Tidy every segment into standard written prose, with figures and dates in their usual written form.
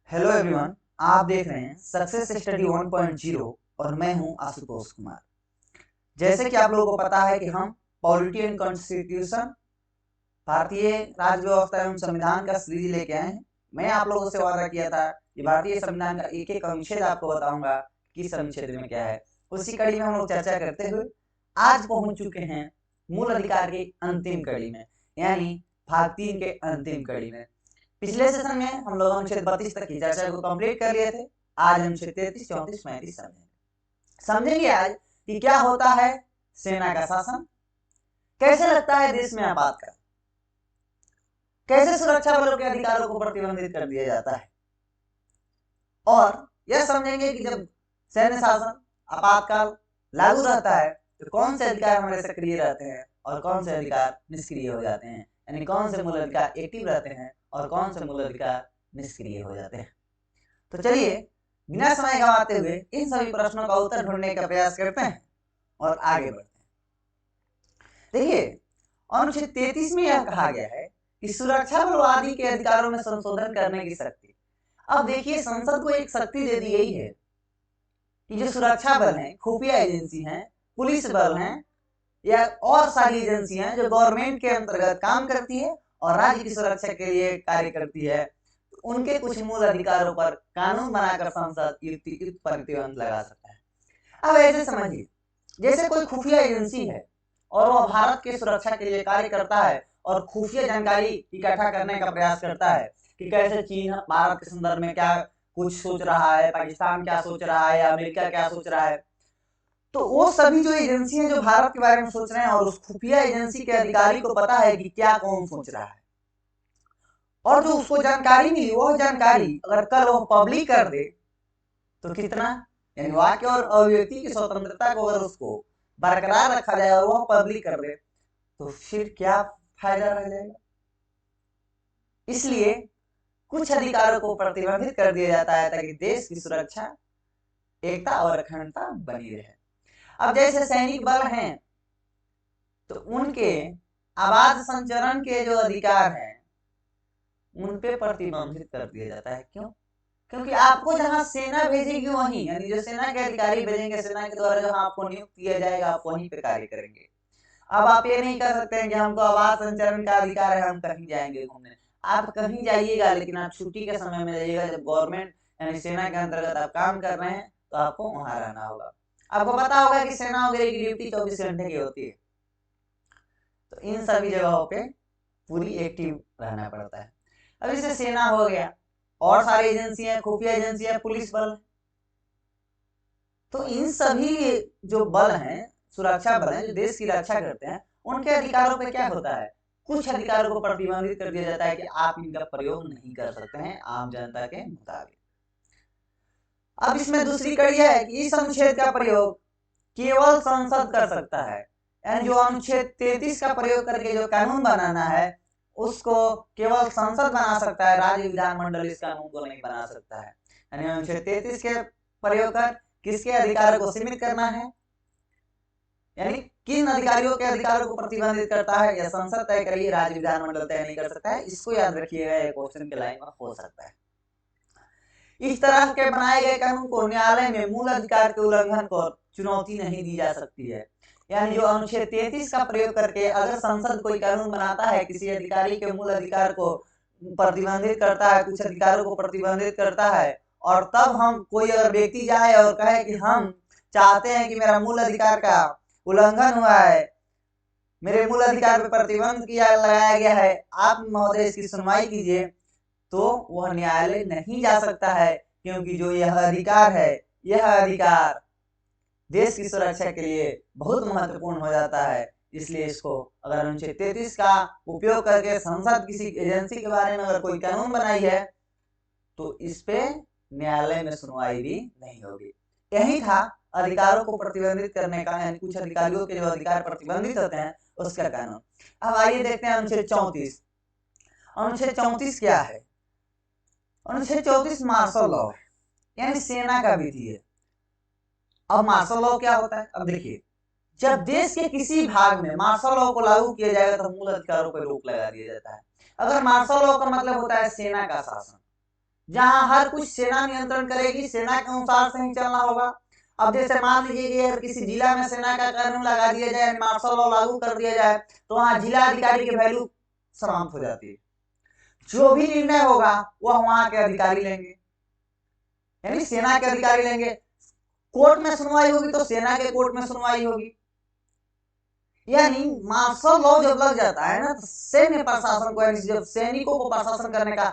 Hello everyone, आप देख रहे हैं सक्सेस स्टडी 1.0 और मैं हूं आशुतोष कुमार। जैसे कि आप लोगों को पता है कि हम पॉलिटी एंड कॉन्स्टिट्यूशन भारतीय राज्य व्यवस्था एवं संविधान का सीरीज लेके आए हैं। मैं आप लोगों से वादा किया था कि भारतीय संविधान का एक एक अनुच्छेद आपको बताऊंगा किस अनुच्छेद में क्या है। उसी कड़ी में हम लोग चर्चा करते हुए आज पहुंच चुके हैं मूल अधिकार की अंतिम कड़ी में, यानी भाग 3 के अंतिम कड़ी में। पिछले सेशन में हम लोग अनुच्छेद 32 तक की चर्चा को कंप्लीट कर लिए थे। आज अनुच्छेद 33, 34, 35 समझेंगे आज कि क्या होता है सेना का शासन, कैसे लगता है देश में आपातकाल, कैसे सुरक्षा बलों के अधिकारों को प्रतिबंधित कर दिया जाता है, और यह समझेंगे कि जब सैन्य शासन आपातकाल लागू रहता है तो कौन से अधिकार हमारे सक्रिय रहते हैं और कौन से अधिकार निष्क्रिय हो जाते हैं, यानी कौन से मूल अधिकार एक्टिव रहते हैं और कौन से मूल अधिकार निष्क्रिय हो जाते हैं। तो चलिए बिना समय गंवाते हुए इन सभी प्रश्नों का उत्तर ढूंढने का प्रयास करते हैं और आगे बढ़ते हैं। देखिए, अनुच्छेद 33 में यह कहा गया है कि सुरक्षा बल आदि के अधिकारों में संशोधन करने की शक्ति। अब देखिए, संसद को एक शक्ति दे दी गई है कि जो सुरक्षा बल हैं, खुफिया एजेंसी हैं, पुलिस बल हैं या और सारी एजेंसी हैं जो गवर्नमेंट के अंतर्गत काम करती है और राज्य की सुरक्षा के लिए कार्य करती है, उनके कुछ मूल अधिकारों पर कानून बनाकर संसद युक्त प्रतिबंध लगा सकता है। अब ऐसे समझिए, जैसे कोई खुफिया एजेंसी है और वह भारत के सुरक्षा के लिए कार्य करता है और खुफिया जानकारी इकट्ठा करने का प्रयास करता है कि कैसे चीन भारत के संदर्भ में क्या कुछ सोच रहा है, पाकिस्तान क्या सोच रहा है, अमेरिका क्या सोच रहा है। तो वो सभी जो एजेंसी हैं जो भारत के बारे में सोच रहे हैं और उस खुफिया एजेंसी के अधिकारी को पता है कि क्या कौन सोच रहा है, और जो उसको जानकारी मिली वह जानकारी अगर कल वो पब्लिक कर दे तो कितना, यानी वाक्य और अभिव्यक्ति की स्वतंत्रता को अगर उसको बरकरार रखा जाए और वह पब्लिक कर दे तो फिर क्या फायदा रह जाएगा। इसलिए कुछ अधिकारों को प्रतिबंधित कर दिया जाता है ताकि देश की सुरक्षा, एकता और अखंडता बनी रहे। अब जैसे सैनिक बल हैं तो उनके आवाज संचरण के जो अधिकार हैं उन पे प्रतिबंधित कर दिया जाता है। क्यों? क्योंकि आपको जहां सेना भेजेगी वहीं, यानी जो सेना के अधिकारी भेजेंगे, सेना के द्वारा जहां आपको नियुक्त किया जाएगा आप वहीं पे कार्य करेंगे। अब आप ये नहीं कर सकते हैं कि हमको आवाज संचरण का अधिकार है, हम कहीं जाएंगे घूमने। आप कहीं जाइएगा लेकिन आप छुट्टी के समय में जाइएगा, जब गवर्नमेंट यानी सेना के अंतर्गत आप काम कर रहे हैं तो आपको वहां रहना होगा। आपको पता होगा कि सेना वगैरह की ड्यूटी 24 घंटे की होती है, तो इन सभी जगहों पे पूरी एक्टिव रहना पड़ता है। अब इसे सेना हो गया और सारी एजेंसियां, खुफिया एजेंसियां, पुलिस बल, तो इन सभी जो बल हैं, सुरक्षा बल हैं जो देश की रक्षा करते हैं, उनके अधिकारों पे क्या होता है, कुछ अधिकारों को प्रतिबंधित कर दिया जाता है कि आप इनका प्रयोग नहीं कर सकते हैं आम जनता के मुताबिक। अब इसमें दूसरी कड़ी है कि इस अनुच्छेद का प्रयोग केवल संसद कर सकता है, यानी जो अनुच्छेद 33 का प्रयोग करके जो कानून बनाना है उसको केवल संसद बना सकता है, राज्य विधानमंडल इस कानून को नहीं बना सकता है। यानी अनुच्छेद 33 के प्रयोग कर किसके अधिकारों को सीमित करना है, यानी किन अधिकारियों के अधिकारों को प्रतिबंधित करता है, यह संसद तय करेगी, राज्य विधानमंडल तय नहीं कर सकता है। इसको याद रखिएगा, ये क्वेश्चन के लाइन में हो सकता है। इस तरह के बनाए गए कानून को न्यायालय में मूल अधिकार के उल्लंघन को चुनौती नहीं दी जा सकती है। यानी जो अनुच्छेद 33 का प्रयोग करके अगर संसद कोई कानून बनाता है, किसी अधिकारी के मूल अधिकार को प्रतिबंधित करता है, कुछ अधिकारों को प्रतिबंधित करता है, और तब हम कोई अगर व्यक्ति जाए और कहे कि हम चाहते हैं कि मेरा मूल अधिकार का उल्लंघन हुआ है, मेरे मूल अधिकार पर प्रतिबंध किया लगाया गया है, आप महोदय इसकी सुनवाई कीजिए, तो वह न्यायालय नहीं जा सकता है, क्योंकि जो यह अधिकार है, यह अधिकार देश की सुरक्षा के लिए बहुत महत्वपूर्ण हो जाता है। इसलिए इसको अगर अनुच्छेद 33 का उपयोग करके संसद किसी एजेंसी के बारे में अगर कोई कानून बनाई है तो इस पे न्यायालय में सुनवाई भी नहीं होगी। यही था अधिकारों को प्रतिबंधित करने का, यानी कुछ अधिकारियों के जो अधिकार प्रतिबंधित होते हैं उसका कानून। अब आइए देखते हैं अनुच्छेद 34। अनुच्छेद 34 क्या है? अनुच्छेद 34 मार्शल लॉ है, यानी सेना का विधि है। अब मार्शल लॉ क्या होता है? अब देखिए, जब देश के किसी भाग में मार्शल लॉ को लागू किया जाएगा तो मूल अधिकारों पर रोक लगा दिया जाता है। अगर मार्शल लॉ का मतलब होता है सेना का शासन, जहां हर कुछ सेना नियंत्रण करेगी, सेना के अनुसार से ही चलना होगा। अब जैसे मान लीजिए कि अगर किसी जिला में सेना का कानून लगा दिया जाए, मार्शल लॉ लागू कर दिया जाए, तो वहां जिला अधिकारी की वैल्यू समाप्त हो जाती है। जो भी निर्णय होगा वह वहां के अधिकारी लेंगे, यानी सेना के अधिकारी लेंगे। कोर्ट में सुनवाई होगी तो सेना के कोर्ट में सुनवाई होगी। यानी मार्शल लॉ जब लग जाता है ना, तो सैन्य प्रशासन को, यानी जब सैनिकों को प्रशासन करने का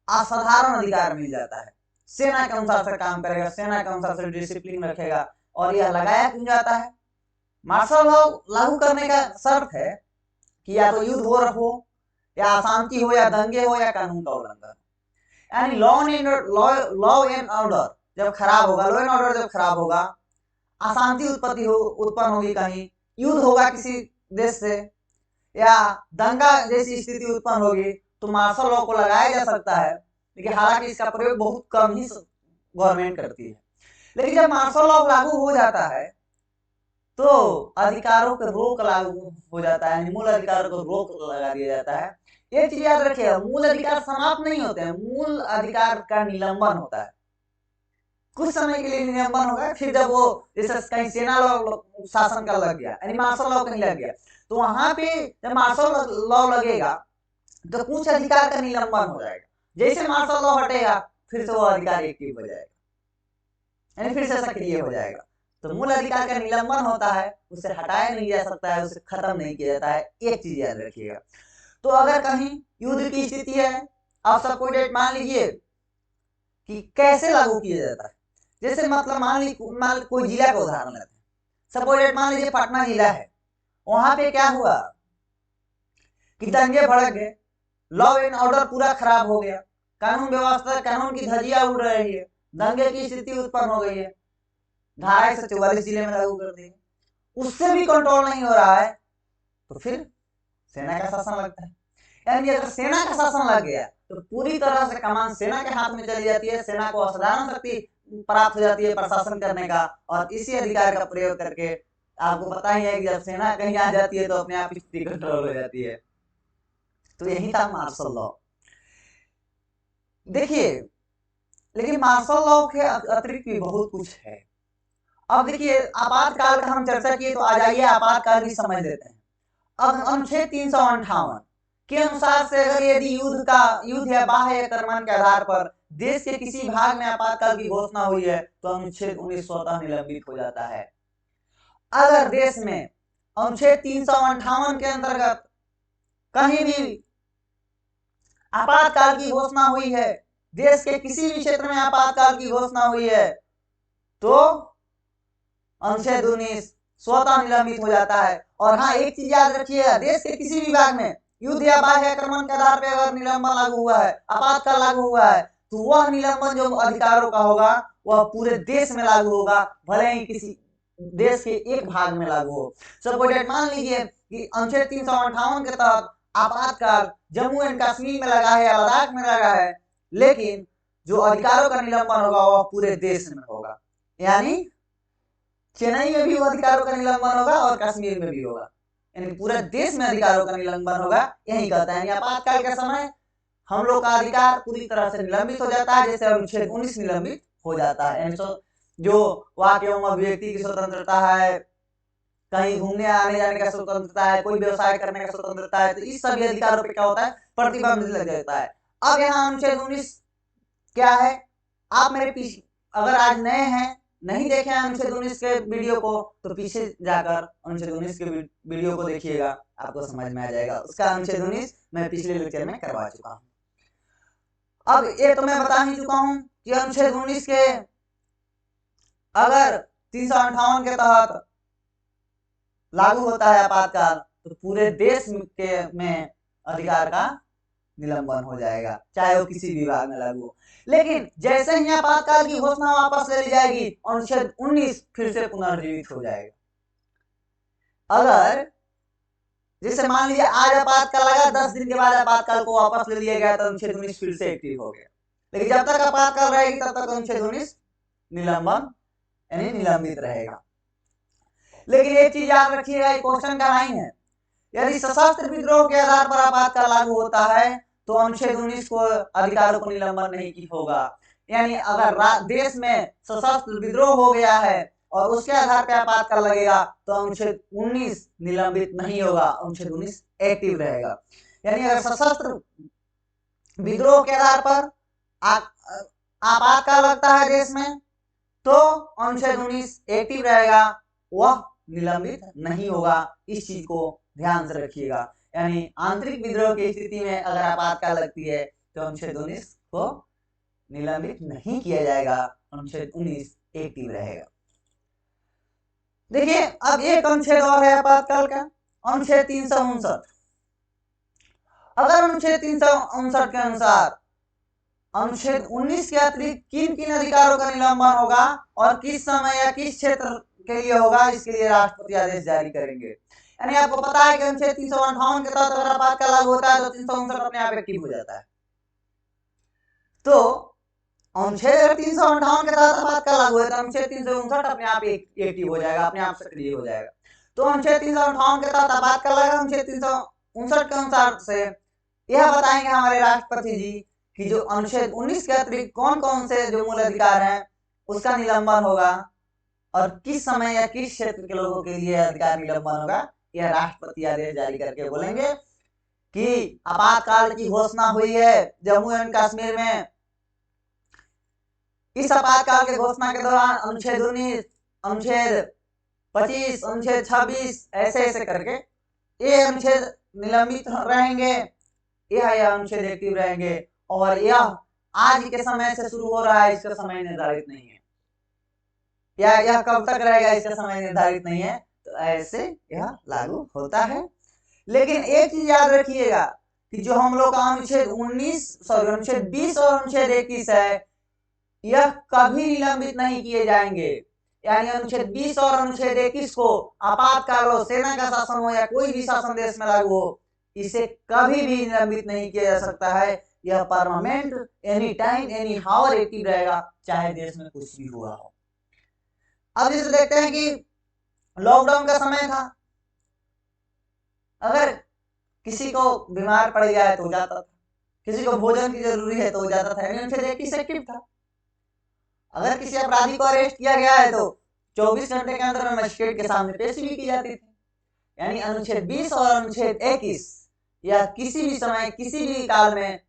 असाधारण अधिकार मिल जाता है, सेना के अनुसार से काम करेगा, सेना के अनुसार से डिसिप्लिन रखेगा। और यह लगाया क्यों जाता है? मार्शल लॉ लागू करने का शर्त है कि या तो युद्ध हो, या अशांति हो, या दंगे हो, या कानून का उल्लंघन। यानी लॉ एंड ऑर्डर जब खराब होगा, लॉ एंड ऑर्डर जब खराब होगा, अशांति उत्पन्न होगी, कहीं युद्ध होगा किसी देश से, या दंगा जैसी स्थिति उत्पन्न होगी, तो मार्शल लॉ को लगाया जा सकता है। लेकिन हालांकि इसका प्रयोग बहुत कम ही गवर्नमेंट करती है। लेकिन जब मार्शल लॉ लागू हो जाता है तो अधिकारों को रोक लागू हो जाता है, मूल अधिकारों को रोक लगा दिया जाता है। एक चीज याद रखिएगा, मूल अधिकार समाप्त नहीं होते हैं, मूल अधिकार का निलंबन होता है। कुछ समय के लिए निलंबन होगा, फिर जब वो जैसे कहीं सेना शासन का लग गया, यानी मार्शल लॉ कहीं लग गया, तो वहां पे जब मार्शल लॉ लगेगा तो कुछ अधिकार का निलंबन हो जाएगा। जैसे मार्शल लॉ हटेगा फिर से वो अधिकार एक्टिव हो जाएगा, यानी फिर से सक्रिय हो जाएगा। तो मूल अधिकार का निलंबन होता है, उसे हटाया नहीं जा सकता है, उसे खत्म नहीं किया जाता है। एक चीज याद रखिएगा। तो अगर कहीं युद्ध की स्थिति है, आप सबको डेट मान लीजिए कि कैसे लागू किया जाता है। जैसे मतलब मान कोई जिला का उदाहरण लेते हैं, सपोज डेट मान लीजिए पटना जिला है, वहां पे क्या हुआ कि दंगे भड़क गए, लॉ एंड ऑर्डर पूरा खराब हो गया, कानून व्यवस्था, कानून की धज्जियां उड़ रही है, दंगे की स्थिति उत्पन्न हो गई है, धारा 144 जिले में लागू कर दी, उससे भी कंट्रोल नहीं हो रहा है, तो फिर सेना का शासन लगता है। यानी अगर सेना का शासन लग गया तो पूरी तरह से कमान सेना के हाथ में चली जाती है, सेना को असाधारण शक्ति प्राप्त हो जाती है प्रशासन करने का, और इसी अधिकार का प्रयोग करके आपको पता ही है कि जब सेना कहीं आ जाती है तो अपने आप स्थिति कंट्रोल हो जाती है। तो यही था मार्शल लॉ। देखिए, लेकिन मार्शल लॉ के अतिरिक्त भी बहुत कुछ है। अब देखिए, आपातकाल का हम चर्चा किए, तो आ जाइए आपातकाल भी समझ लेते हैं। अब अनुच्छेद 358 के अनुसार से अगर यदि युद्ध या बाह्य आक्रमण के आधार पर देश के किसी भाग में आपातकाल की घोषणा हुई है, तो अनुच्छेद 19 स्वतः निलंबित हो जाता है। अगर देश में अनुच्छेद 358 के अंतर्गत कहीं भी आपातकाल की घोषणा हुई है, देश के किसी भी क्षेत्र में आपातकाल की घोषणा हुई है, तो अनुच्छेद 19 स्वतः निलंबित हो जाता है। और हाँ, एक चीज याद रखिएगा, देश के किसी भी भाग में युद्ध या बाह्य आक्रमण के आधार पर अगर निलंबन लागू हुआ है, आपातकाल लागू हुआ है, तो वह निलंबन जो अधिकारों का होगा वह पूरे देश में लागू होगा, भले ही किसी देश के एक भाग में लागू हो। सपोज मान लीजिए कि अनुच्छेद 358 के तहत आपातकाल जम्मू एंड कश्मीर में लगा है या लद्दाख में लगा है, लेकिन जो अधिकारों का निलंबन होगा वह पूरे देश में होगा। यानी चेन्नई में भी अधिकारों का निलंबन होगा और कश्मीर में भी होगा, यानी पूरे देश में अधिकारों का निलंबन होगा। यही कहता है, आपातकाल के समय हम लोग का अधिकार पूरी तरह से निलंबित हो जाता है, जैसे अनुच्छेद 19 निलंबित हो जाता है। जो वाक एवं अभिव्यक्ति की स्वतंत्रता है, कहीं घूमने आने जाने का स्वतंत्रता है, कोई व्यवसाय करने का स्वतंत्रता है, तो इस सभी अधिकारों पे क्या होता है, प्रतिबंध लग जाता है। अब यहाँ अनुच्छेद 19 क्या है, आप मेरे पीछे अगर आज नए हैं, नहीं देखे हैं अनुच्छेद 19 के वीडियो को, तो पीछे जाकर अनुच्छेद 19 के वीडियो को देखिएगा, आपको समझ में आ जाएगा। उसका अनुच्छेद 19 मैं पिछले लेक्चर में करवा चुका हूँ। अब ये तो मैं बता ही चुका हूँ कि अनुच्छेद 19 के अगर 358 के तहत लागू होता है आपातकाल, तो पूरे देश के में अधिकार का निलंबन हो जाएगा, चाहे वो किसी विभाग में लागू हो। लेकिन जैसे ही आपातकाल की घोषणा वापस ले ली जाएगी, अनुच्छेद 19 फिर से पुनर्जीवित हो जाएगा। अगर जैसे मान लीजिए आज आपातकाल लगा, 10 दिन के बाद आपातकाल को वापस ले लिया गया, तो अनुच्छेद 19 फिर से एक्टिव हो गया। लेकिन जब तक आपातकाल रहेगी तब तक अनुच्छेद 19 निलंबन यानी निलंबित रहेगा। लेकिन एक चीज याद रखिएगा, क्वेश्चन का लाइन है, यदि सशस्त्र विद्रोह के आधार पर आपातकाल लागू होता है तो अनुच्छेद 19 को अधिकारों को निलंबन नहीं होगा। यानी अगर देश में सशस्त्र विद्रोह हो गया है और उसके आधार पर आपातकाल लगेगा तो अनुच्छेद 19 निलंबित नहीं होगा, अनुच्छेद 19 एक्टिव रहेगा। यानी अगर सशस्त्र विद्रोह के आधार पर आपातकाल लगता है देश में तो अनुच्छेद 19 एक्टिव रहेगा, वह निलंबित नहीं होगा। इस चीज को ध्यान से रखिएगा। यानी आंतरिक विद्रोह की स्थिति में अगर आपातकाल लगती है तो अनुच्छेद 19 को निलंबित नहीं किया जाएगा, अनुच्छेद 19 एक्टिव रहेगा। देखिए अब एक अनुच्छेद और है आपातकाल का, अनुच्छेद 359। अगर अनुच्छेद 359 के अनुसार अनुच्छेद 19 के अतिरिक्त किन किन अधिकारों का निलंबन होगा और किस समय या किस क्षेत्र के लिए होगा, इसके लिए राष्ट्रपति आदेश जारी करेंगे। यानी आपको पता है कि अनुच्छेद 358 के तहत अगर आपातकाल लागू होता है तो 359 अपने आप एक्टिव हो जाता है। तो अनुच्छेद 358 के तहत आपातकाल लागू है तो अनुच्छेद 359 अपने आप एक्टिव हो जाएगा, अपने आप सक्रिय हो जाएगा। तो अनुच्छेद 358 के तहत आपातकाल लगेगा। अनुच्छेद 359 के अनुसार से यह बताएंगे हमारे राष्ट्रपति जी कि जो अनुच्छेद 19 के अतिरिक्त कौन कौन से जो मूल अधिकार हैं उसका निलंबन होगा और किस समय या किस क्षेत्र के लोगों के लिए अधिकार निलंबन होगा, यह राष्ट्रपति आदेश जारी करके बोलेंगे कि आपातकाल की घोषणा हुई है जम्मू एंड कश्मीर में। इस आपातकाल के घोषणा के दौरान अनुच्छेद 19, अनुच्छेद 25, अनुच्छेद 26 ऐसे करके ये अनुच्छेद निलंबित रहेंगे, यह अनुच्छेद एक्टिव रहेंगे और यह आज के समय से शुरू हो रहा है, इसका समय निर्धारित नहीं है, या यह कब तक रहेगा इसका समय निर्धारित नहीं है। तो ऐसे यह लागू होता है। लेकिन एक चीज याद रखिएगा कि जो हम लोग का अनुच्छेद 20 और अनुच्छेद 21 है यह कभी निलंबित नहीं किए जाएंगे। यानी अनुच्छेद 20 और अनुच्छेद 21 को आपातकाल हो, सेना का शासन हो या कोई भी शासन देश में लागू हो, इसे कभी भी निलंबित नहीं किया जा सकता है। यह permanent any time any how active रहेगा, चाहे देश में कुछ भी हुआ हो। अब जैसे देखते हैं कि लॉकडाउन का समय था, अगर किसी को बीमार पड़ गया है तो जाता था, किसी को भोजन की जरूरी है तो जाता था, अनुच्छेद 21 एक्टिव था। अगर किसी अपराधी को अरेस्ट किया गया है तो 24 घंटे के अंदर मजिस्ट्रेट के सामने पेश भी की जाती थी। यानी अनुच्छेद 20 और अनुच्छेद 21 या किसी भी समय किसी भी काल में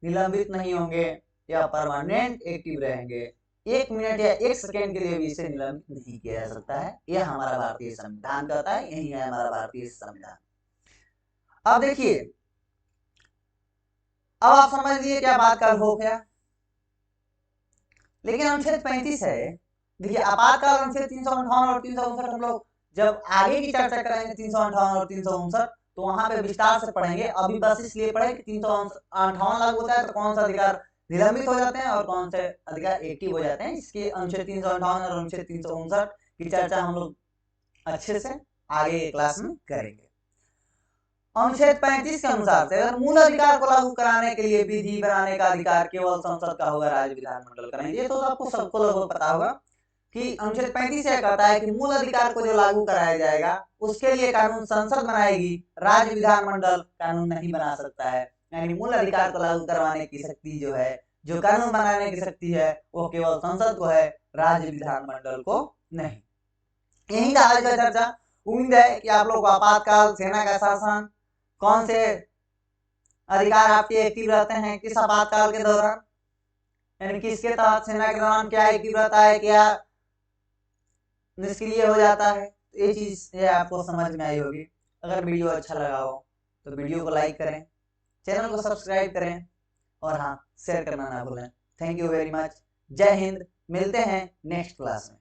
निलंबित नहीं होंगे, या परमानेंट एक्टिव रहेंगे। 1 मिनट या 1 सेकेंड के लिए भी इसे निलंबित नहीं किया जा सकता है। यह हमारा भारतीय संविधान कहता है, यही है हमारा भारतीय संविधान। अब देखिए, अब आप समझ लिए क्या आपातकाल हो गया। लेकिन अनुच्छेद 35 है, देखिए आपातकाल अनुच्छेद 358 और 359 हम लोग जब आगे की चर्चा करेंगे 358 और 359 तो वहां पे विस्तार से पढ़ेंगे। अभी बस इसलिए पढ़े कि 358 लागू होता है तो कौन सा अधिकार निलंबित हो जाते हैं और कौन से अधिकार एक्टिव हो जाते हैं। इसके अनुच्छेद 358 और अनुच्छेद 359 की चर्चा हम लोग अच्छे से आगे क्लास में करेंगे। अनुच्छेद 35 के अनुसार से अगर मूल अधिकार को लागू कराने के लिए विधि बनाने का अधिकार केवल संसद का होगा, राज्य विधानमंडल का नहीं। ये तो आपको सबको लगभग पता होगा कि अनुच्छेद 35 यह कहता है कि मूल अधिकार को जो लागू कराया जाएगा उसके लिए कानून संसद बनाएगी, राज्य विधानमंडल कानून नहीं बना सकता है। यानी मूल अधिकार को लागू करवाने की शक्ति जो है, जो कानून बनाने की शक्ति है, वो केवल संसद को है, राज्य विधानमंडल को नहीं। यही था आज का चर्चा। उम्मीद है कि आप लोग को आपातकाल, सेना का शासन, कौन से अधिकार आपके एक्टिव रहते हैं किस आपातकाल के दौरान, यानी किसके तहत सेना के दौरान क्या एक्टिव रहता है, क्या निष्क्रिय हो जाता है, ये चीज आपको समझ में आई होगी। अगर वीडियो अच्छा लगा हो तो वीडियो को लाइक करें, चैनल को सब्सक्राइब करें और हाँ शेयर करना ना भूलें। Thank you very much. जय हिंद। मिलते हैं नेक्स्ट क्लास में।